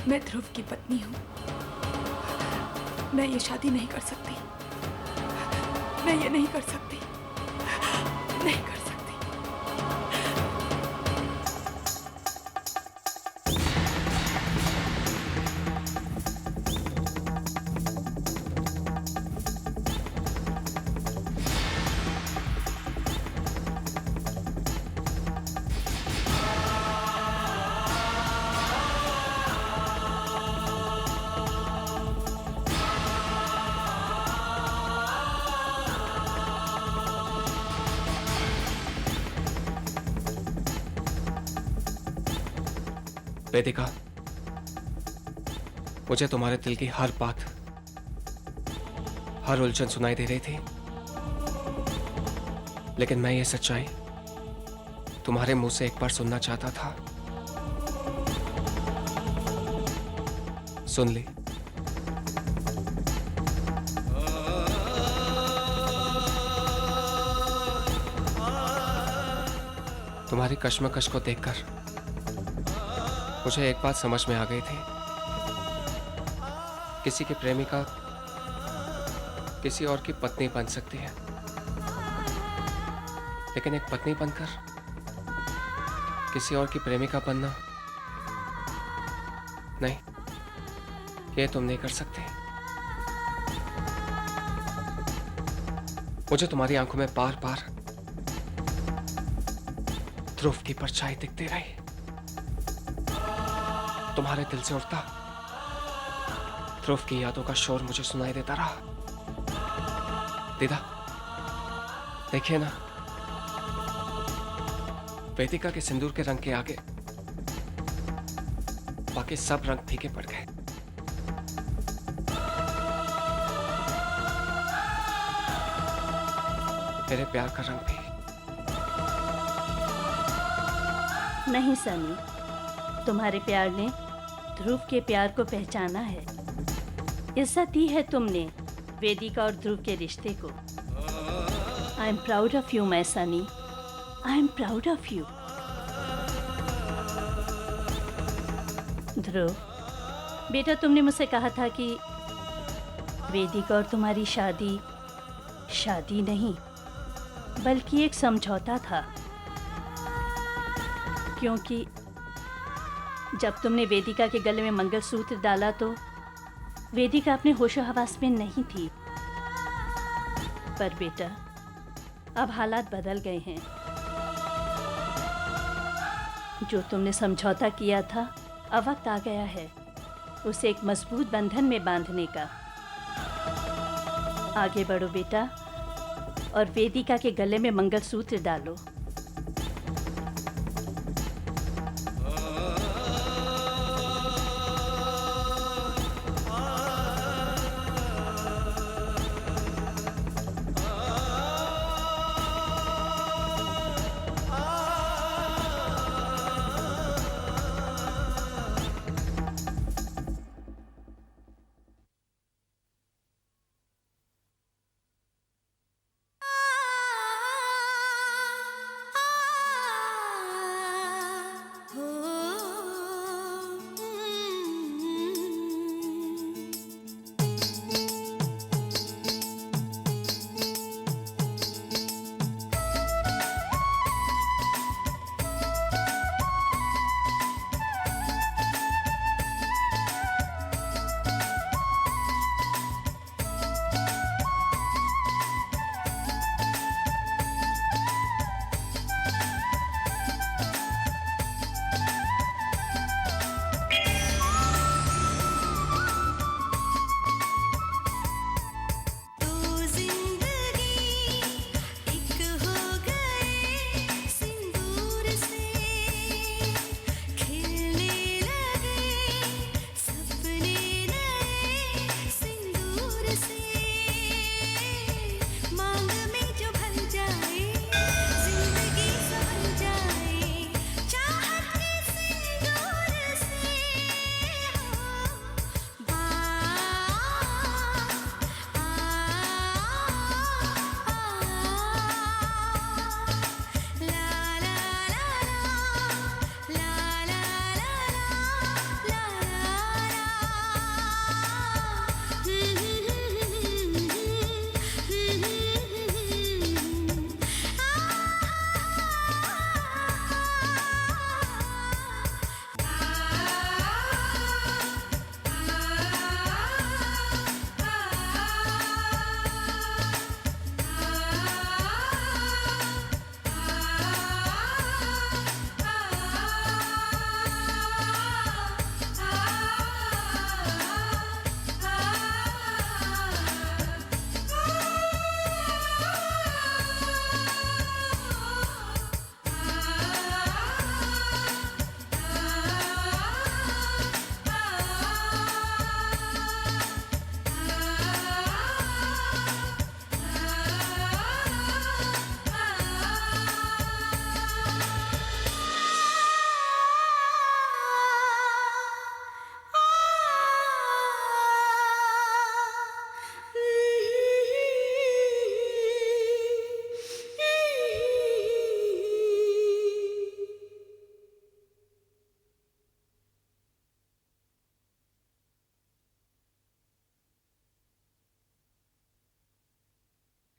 मैं ध्रुव की पत्नी हूँ। मैं ये शादी नहीं कर सकती। मैं ये नहीं कर सकती। नहीं कर सकती। वेदिका, मुझे तुम्हारे दिल की हर बात, हर उलझन सुनाई दे रही थी, लेकिन मैं ये सच्चाई तुम्हारे मुंह से एक बार सुनना चाहता था। सुन ली। तुम्हारी कश्मकश को देखकर मुझे एक बात समझ में आ गई थी। किसी की प्रेमिका किसी और की पत्नी बन सकती है, लेकिन एक पत्नी बनकर किसी और की प्रेमिका बनना, नहीं, ये तुम नहीं कर सकते। मुझे तुम्हारी आंखों में बार बार ध्रुव की परछाई दिखती रही। तुम्हारे दिल से उठता ध्रुव की यादों का शोर मुझे सुनाई देता रहा। दीदा, देखिए ना, वेदिका के सिंदूर के रंग के आगे बाकी सब रंग फीके पड़ गए। मेरे प्यार का रंग भी। नहीं सनी, तुम्हारे प्यार ने ध्रुव के प्यार को पहचाना है। इज्जत दी है तुमने वेदिका और ध्रुव के रिश्ते को। I am proud of you my Sunny, I am proud of you. Dhruv बेटा, तुमने मुझसे कहा था कि वेदिका और तुम्हारी शादी शादी नहीं बल्कि एक समझौता था, क्योंकि जब तुमने वेदिका के गले में मंगलसूत्र डाला तो वेदिका अपने होशो हवास में नहीं थी। पर बेटा, अब हालात बदल गए हैं। जो तुमने समझौता किया था, अब वक्त आ गया है उसे एक मजबूत बंधन में बांधने का। आगे बढ़ो बेटा और वेदिका के गले में मंगलसूत्र डालो।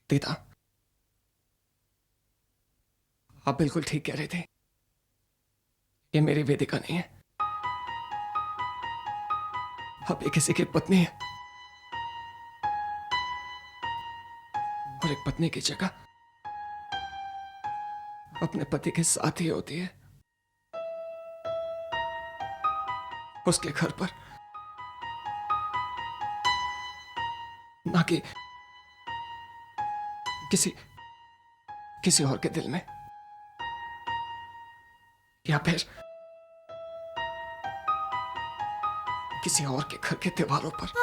दीदा, आप बिल्कुल ठीक कह रहे थे। ये मेरी वेदिका नहीं है, अब ये किसी की पत्नी है, और एक पत्नी की जगह अपने पति के साथ ही होती है, उसके घर पर, ना कि किसी और के दिल में, या फिर किसी और के घर के दीवारों पर।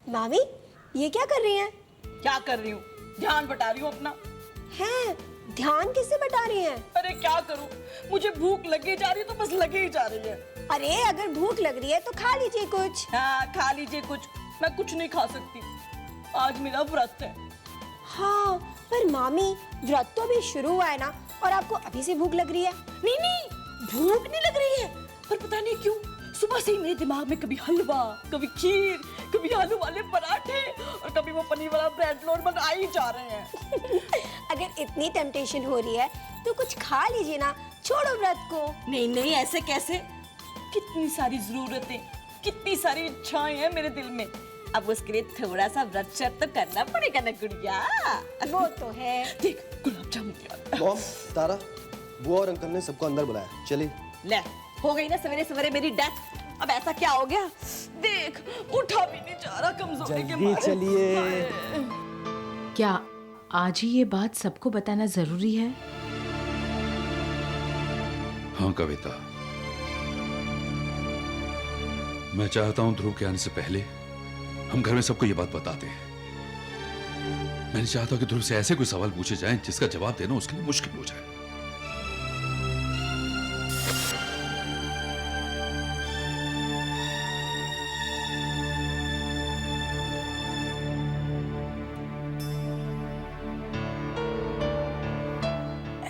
मामी, ये क्या कर रही हैं? क्या कर रही हूँ? ध्यान बटा रही हूँ अपना। हैं? ध्यान किससे बटा रही हैं? अरे क्या करूँ, मुझे भूख लगी जा रही है तो बस लगी ही जा रही है। अरे अगर भूख लग रही है तो खा लीजिए कुछ। हाँ खा लीजिए कुछ, मैं कुछ नहीं खा सकती, आज मेरा व्रत है। हाँ, पर मामी व्रत तो अभी शुरू हुआ है ना, और आपको अभी से भूख लग रही है? नहीं नहीं, भूख नहीं लग रही है, पर पता नहीं क्यों सुबह से ही मेरे दिमाग में कभी हलवा, कभी खीर, कभी आलू वाले पराठे और कभी वो पनीर वाला ब्रेड रोल बन आ ही जा रहे हैं। अगर इतनी टेम्पटेशन हो रही है तो कुछ खा लीजिए ना, छोड़ो व्रत को। नहीं नहीं, ऐसे कैसे? कितनी सारी जरूरतें, कितनी सारी इच्छाएं हैं मेरे दिल में, अब उसके लिए थोड़ा सा व्रत शर्त तो करना पड़ेगा ना गुड़िया। वो तो है। देख गुलाब जामुन। मॉम, तारा, बुआ और अंकल ने सबको अंदर बुलाया, चलिए। ले, हो गई ना सवेरे सवेरे मेरी डेथ। अब ऐसा क्या हो गया? देख, उठा भी नहीं जा रहा कमजोरी के मारे। चलिए। क्या आज ही ये बात सबको बताना जरूरी है? हाँ कविता, मैं चाहता हूं ध्रुव के आने से पहले हम घर में सबको ये बात बता दें। मैं नहीं चाहता कि ध्रुव से ऐसे कोई सवाल पूछे जाएं जिसका जवाब देना उसके लिए मुश्किल हो जाए।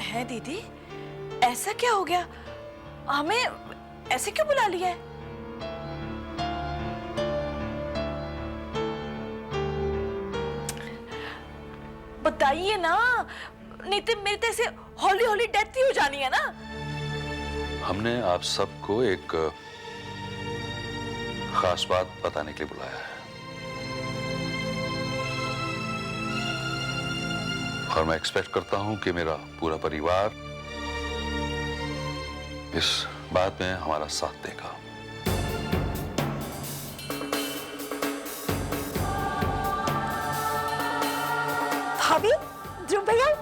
है दीदी, ऐसा क्या हो गया? हमें ऐसे क्यों बुला लिया है? बताइए ना, नहीं तो मेरी तो ऐसे हौली हौली डेथ ही हो जानी है ना। हमने आप सबको एक खास बात बताने के लिए बुलाया है, और मैं एक्सपेक्ट करता हूं कि मेरा पूरा परिवार इस बात में हमारा साथ देगा। भाभी, ध्रुव भैया,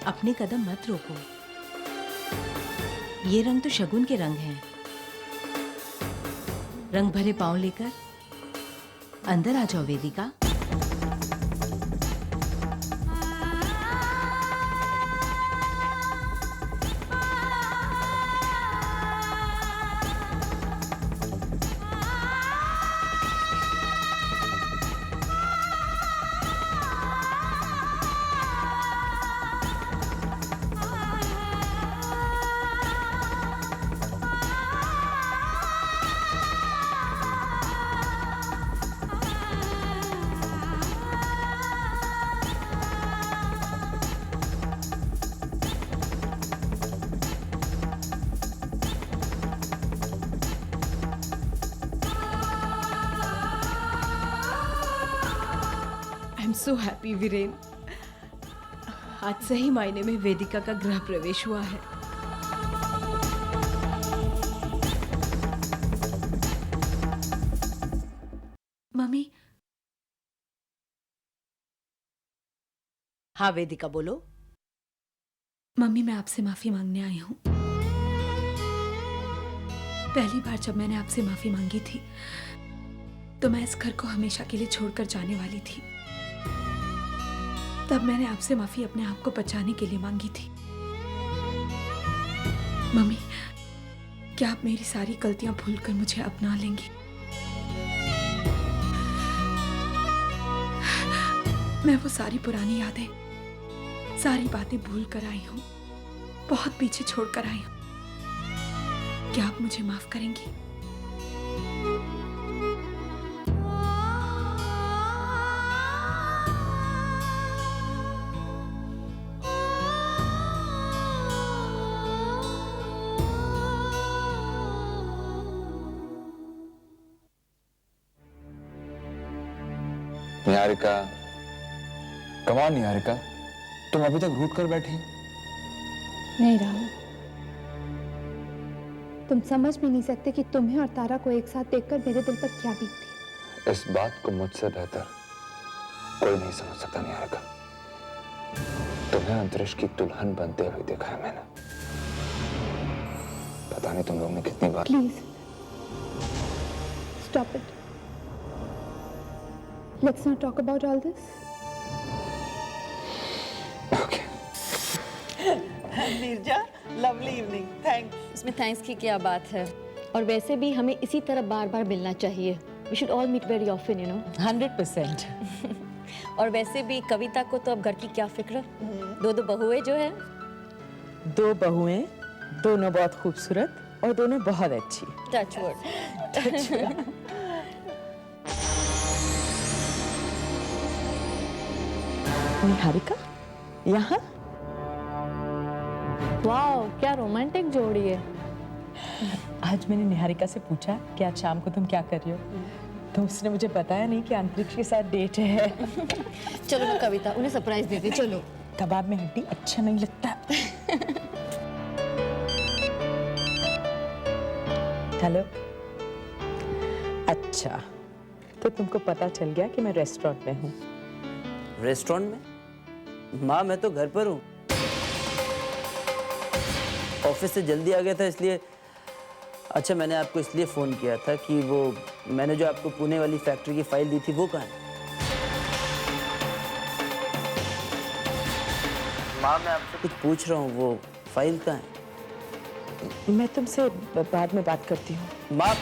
अपने कदम मत रोको, ये रंग तो शगुन के रंग हैं। रंग भरे पांव लेकर अंदर आ जाओ Vedika. Am so happy Viren. आज सही मायने में वेदिका का गृह प्रवेश हुआ है। मम्मी, हाँ वेदिका बोलो। मम्मी मैं आपसे माफी मांगने आई हूँ। पहली बार जब मैंने आपसे माफी मांगी थी तो मैं इस घर को हमेशा के लिए छोड़कर जाने वाली थी। तब मैंने आपसे माफी अपने आप को बचाने के लिए मांगी थी। मम्मी, क्या आप मेरी सारी गलतियां भूलकर मुझे अपना लेंगी? मैं वो सारी पुरानी यादें, सारी बातें भूल कर आई हूँ, बहुत पीछे छोड़ कर आई हूँ। क्या आप मुझे माफ करेंगी? निहारिका, कम ऑन निहारिका, तुम अभी तक रूठ कर बैठी। नहीं राहुल, तुम समझ भी नहीं सकते कि तुम्हें और तारा को एक साथ देखकर मेरे दिल पर क्या बीतती। इस बात को मुझसे बेहतर कोई नहीं समझ सकता निहारिका। तुम्हें अंतरिक्ष की दुल्हन बनते हुए देखा है मैंने। पता नहीं तुम लोगों ने कितनी बार। Please stop it. Let's not talk about all this. Okay. Neerja, lovely evening, thanks. इसमें थैंक्स की क्या बात है? और वैसे भी हमें इसी तरह बार बार मिलना चाहिए। We should all meet very often, you know. 100%। और वैसे भी कविता को तो अब घर की क्या फिक्र, दो बहुएं जो है। दो बहुएं, दोनों बहुत खूबसूरत और दोनों बहुत अच्छी। Touch word. निहारिका, यहाँ? वाओ, क्या रोमांटिक जोड़ी है। आज मैंने निहारिका से पूछा कि आज शाम को तुम क्या कर रही हो, तो उसने मुझे बताया नहीं कि अंतरिक्ष के साथ डेट है। चलो ना कविता, उन्हें सरप्राइज देते। चलो। कबाब में हड्डी अच्छा नहीं लगता। हेलो। अच्छा, तो तुमको पता चल गया कि मैं रेस्टोरेंट में हूँ। रेस्टोरेंट में? माँ मैं तो घर पर हूँ। ऑफिस से जल्दी आ गया था इसलिए। अच्छा, मैंने आपको इसलिए फ़ोन किया था कि वो मैंने जो आपको पुणे वाली फैक्ट्री की फाइल दी थी वो कहाँ है? माँ मैं आपसे कुछ पूछ रहा हूँ, वो फाइल कहाँ है? मैं तुमसे बाद में बात करती हूँ। माँ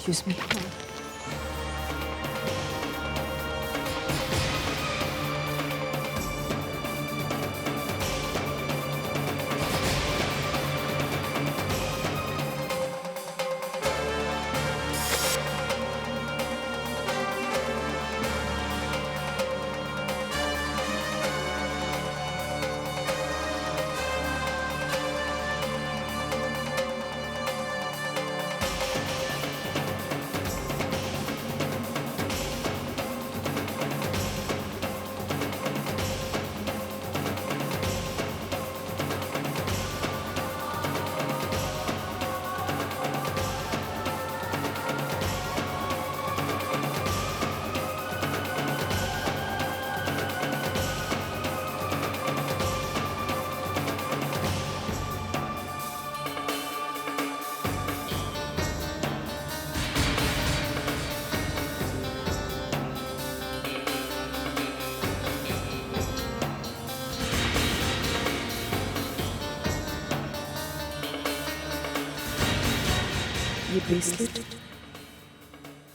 Excuse me.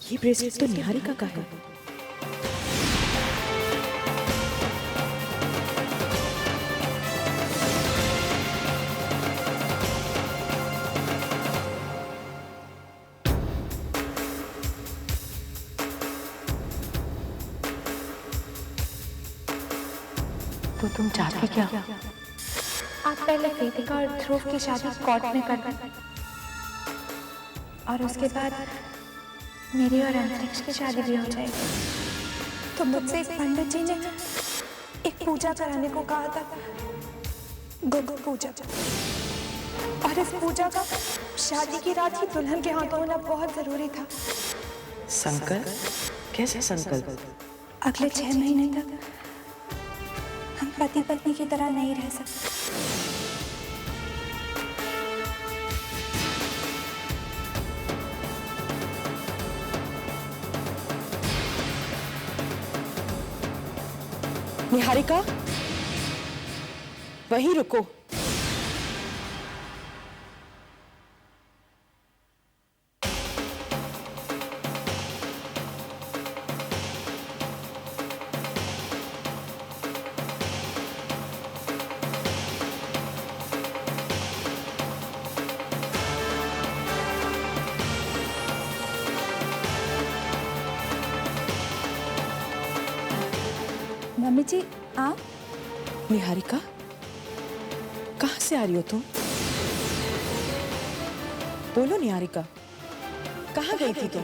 ये ब्रेसलेट तो निहारिका का है। तो तुम चाहती क्या? आप पहले वेदिका और ध्रुव की शादी कोर्ट में कर दें और उसके बाद मेरी और अंतरिक्ष की शादी भी हो जाएगी। तो मुझसे एक पंडित जी ने एक पूजा कराने को कहा था, गो पूजा, और इस पूजा का शादी की रात ही दुल्हन के हाथों होना बहुत जरूरी था। संकल्प? कैसे संकल्प? अगले 6 महीने तक हम पति पत्नी की तरह नहीं रह सकते। निहारिका, वहीं रुको। मम्मी जी आप? निहारिका, कहाँ से आ रही हो तुम? बोलो निहारिका, कहाँ गई थी तुम?